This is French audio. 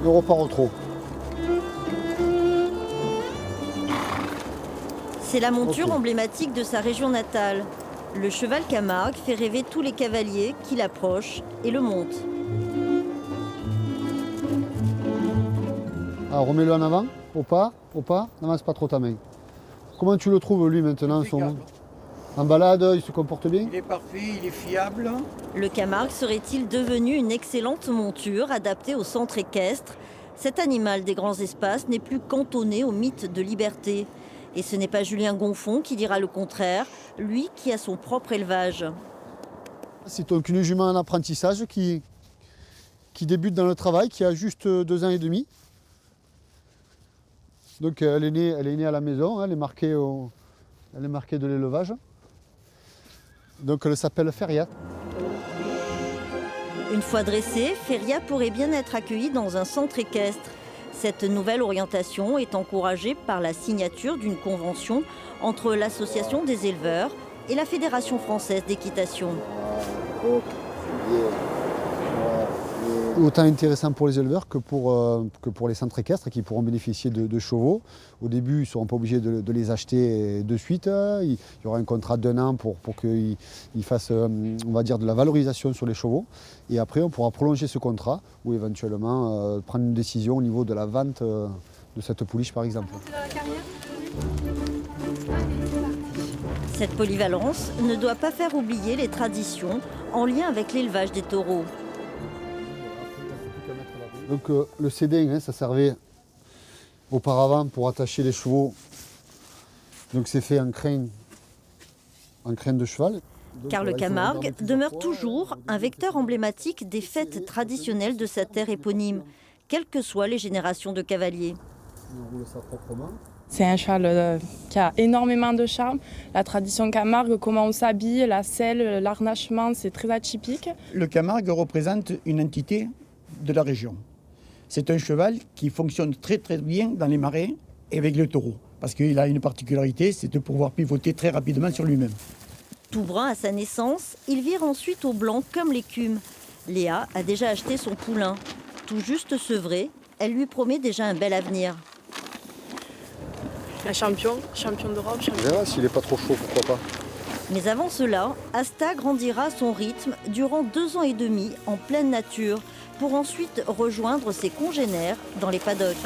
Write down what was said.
et on repart au trot. C'est la monture emblématique de sa région natale. Le cheval Camargue fait rêver tous les cavaliers qui l'approchent et le montent. Alors remets-le en avant, au pas, n'avance pas trop ta main. Comment tu le trouves lui maintenant en balade, il se comporte bien? Il est parfait, il est fiable. Le Camargue serait-il devenu une excellente monture adaptée au centre équestre? Cet animal des grands espaces n'est plus cantonné au mythe de liberté. Et ce n'est pas Julien Gonfond qui dira le contraire, lui qui a son propre élevage. C'est donc une jument en apprentissage qui débute dans le travail, qui a juste 2 ans et demi. Donc elle est née à la maison, elle est marquée de l'élevage. Donc elle s'appelle Feria. Une fois dressée, Feria pourrait bien être accueillie dans un centre équestre. Cette nouvelle orientation est encouragée par la signature d'une convention entre l'Association des éleveurs et la Fédération française d'équitation. Autant intéressant pour les éleveurs que pour les centres équestres qui pourront bénéficier de chevaux. Au début, ils ne seront pas obligés de les acheter de suite. Il y aura un contrat d'1 an pour qu'ils fassent, on va dire, de la valorisation sur les chevaux. Et après, on pourra prolonger ce contrat ou éventuellement prendre une décision au niveau de la vente de cette pouliche, par exemple. Cette polyvalence ne doit pas faire oublier les traditions en lien avec l'élevage des taureaux. Donc le sédin, ça servait auparavant pour attacher les chevaux. Donc c'est fait en crâne de cheval. Car le Camargue demeure toujours un vecteur emblématique des fêtes traditionnelles de sa terre éponyme, quelles que soient les générations de cavaliers. C'est un cheval qui a énormément de charme. La tradition Camargue, comment on s'habille, la selle, l'harnachement, c'est très atypique. Le Camargue représente une entité de la région. C'est un cheval qui fonctionne très très bien dans les marais et avec le taureau. Parce qu'il a une particularité, c'est de pouvoir pivoter très rapidement sur lui-même. Tout brun à sa naissance, il vire ensuite au blanc comme l'écume. Léa a déjà acheté son poulain. Tout juste sevré, elle lui promet déjà un bel avenir. Un champion d'Europe. On verra s'il n'est pas trop chaud, pourquoi pas. Mais avant cela, Asta grandira à son rythme durant 2 ans et demi en pleine nature pour ensuite rejoindre ses congénères dans les paddocks.